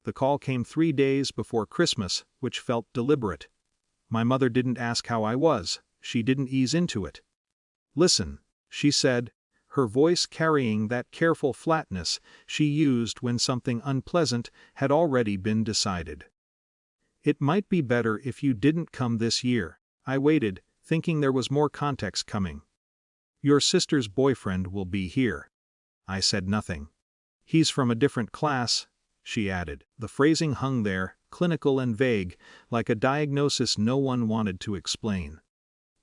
The call came 3 days before Christmas, which felt deliberate. My mother didn't ask how I was, she didn't ease into it. "Listen," she said, her voice carrying that careful flatness she used when something unpleasant had already been decided. "It might be better if you didn't come this year." I waited, thinking there was more context coming. "Your sister's boyfriend will be here." I said nothing. "He's from a different class," she added. The phrasing hung there, clinical and vague, like a diagnosis no one wanted to explain.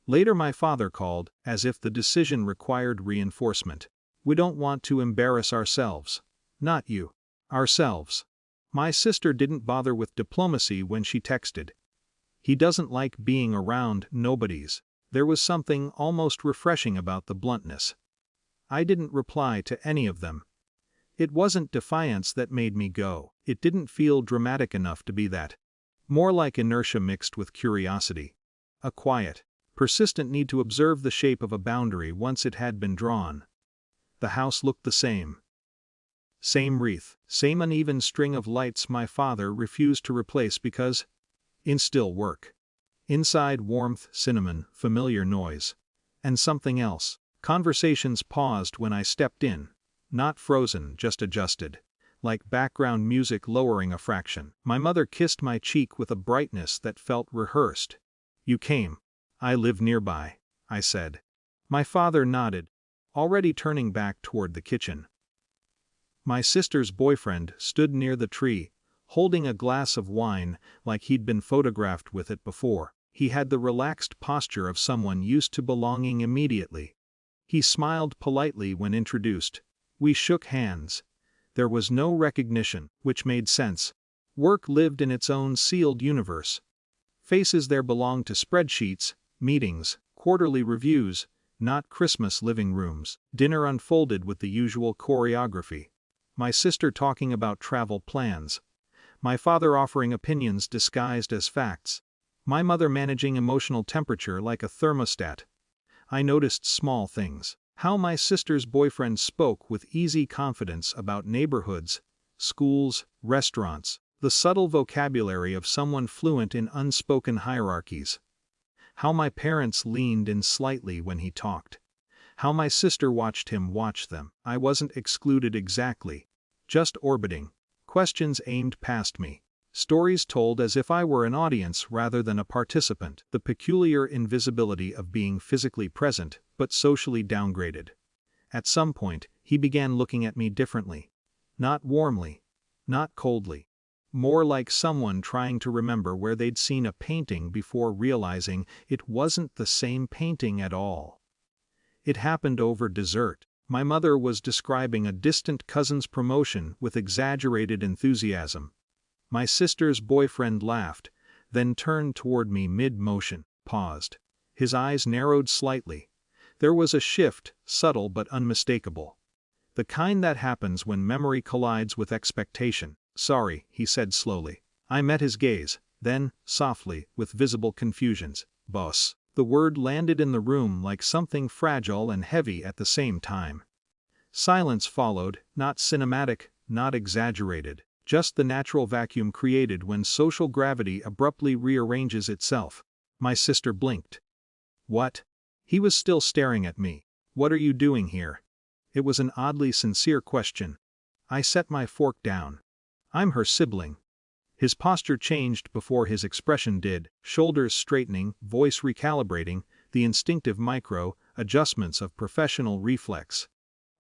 Later my father called, as if the decision required reinforcement. "We don't want to embarrass ourselves." "Not you." "Ourselves." My sister didn't bother with diplomacy when she texted. "He doesn't like being around nobodies." There was something almost refreshing about the bluntness. I didn't reply to any of them. It wasn't defiance that made me go. It didn't feel dramatic enough to be that. More like inertia mixed with curiosity. A quiet, persistent need to observe the shape of a boundary once it had been drawn. The house looked the same. Same wreath, same uneven string of lights my father refused to replace because still work. Inside warmth, cinnamon, familiar noise. And something else. Conversations paused when I stepped in. Not frozen, just adjusted. Like background music lowering a fraction. My mother kissed my cheek with a brightness that felt rehearsed. "You came." "I live nearby," I said. My father nodded, already turning back toward the kitchen. My sister's boyfriend stood near the tree, holding a glass of wine like he'd been photographed with it before. He had the relaxed posture of someone used to belonging immediately. He smiled politely when introduced. We shook hands. There was no recognition, which made sense. Work lived in its own sealed universe. Faces there belonged to spreadsheets, meetings, quarterly reviews, not Christmas living rooms. Dinner unfolded with the usual choreography. My sister talking about travel plans. My father offering opinions disguised as facts. My mother managing emotional temperature like a thermostat. I noticed small things. How my sister's boyfriend spoke with easy confidence about neighborhoods, schools, restaurants. The subtle vocabulary of someone fluent in unspoken hierarchies. How my parents leaned in slightly when he talked. How my sister watched him watch them. I wasn't excluded exactly. Just orbiting. Questions aimed past me. Stories told as if I were an audience rather than a participant. The peculiar invisibility of being physically present, but socially downgraded. At some point, he began looking at me differently. Not warmly. Not coldly. More like someone trying to remember where they'd seen a painting before realizing it wasn't the same painting at all. It happened over dessert. My mother was describing a distant cousin's promotion with exaggerated enthusiasm. My sister's boyfriend laughed, then turned toward me mid-motion, paused. His eyes narrowed slightly. There was a shift, subtle but unmistakable. The kind that happens when memory collides with expectation. "Sorry," he said slowly. I met his gaze, then, softly, with visible confusions. "Boss." The word landed in the room like something fragile and heavy at the same time. Silence followed, not cinematic, not exaggerated, just the natural vacuum created when social gravity abruptly rearranges itself. My sister blinked. "What?" He was still staring at me. "What are you doing here?" It was an oddly sincere question. I set my fork down. "I'm her sibling." His posture changed before his expression did, shoulders straightening, voice recalibrating, the instinctive micro-adjustments of professional reflex.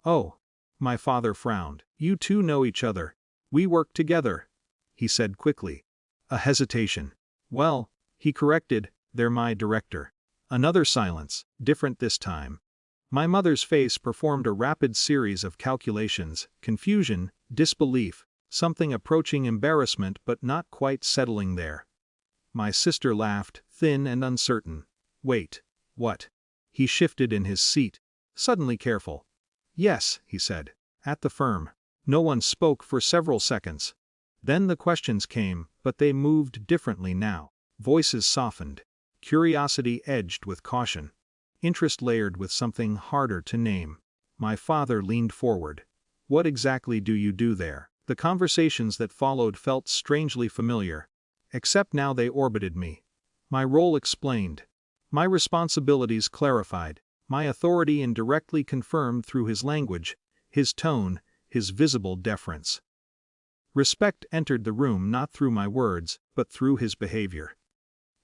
"Oh." My father frowned. "You two know each other." "We work together," he said quickly. A hesitation. "Well," he corrected, "they're my director." Another silence, different this time. My mother's face performed a rapid series of calculations, confusion, disbelief, something approaching embarrassment but not quite settling there. My sister laughed, thin and uncertain. "Wait. What?" He shifted in his seat, suddenly careful. "Yes," he said. "At the firm." No one spoke for several seconds. Then the questions came, but they moved differently now. Voices softened. Curiosity edged with caution. Interest layered with something harder to name. My father leaned forward. "What exactly do you do there?" The conversations that followed felt strangely familiar. Except now they orbited me. My role explained. My responsibilities clarified. My authority indirectly confirmed through his language, his tone, his visible deference. Respect entered the room not through my words, but through his behavior.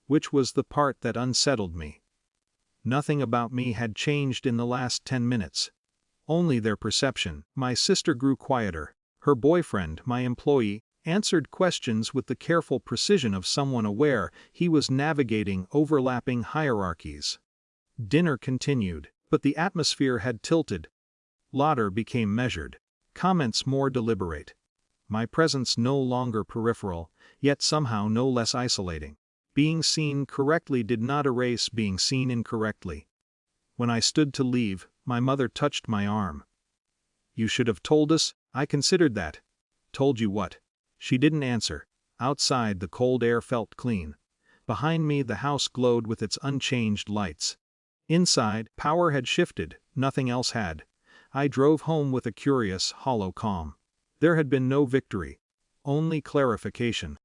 Which was the part that unsettled me. Nothing about me had changed in the last 10 minutes. Only their perception. My sister grew quieter. Her boyfriend, my employee, answered questions with the careful precision of someone aware he was navigating overlapping hierarchies. Dinner continued, but the atmosphere had tilted. Laughter became measured. Comments more deliberate. My presence no longer peripheral, yet somehow no less isolating. Being seen correctly did not erase being seen incorrectly. When I stood to leave, my mother touched my arm. "You should have told us." "I considered that." "Told you what?" She didn't answer. Outside the cold air felt clean. Behind me the house glowed with its unchanged lights. Inside, power had shifted, nothing else had. I drove home with a curious, hollow calm. There had been no victory. Only clarification.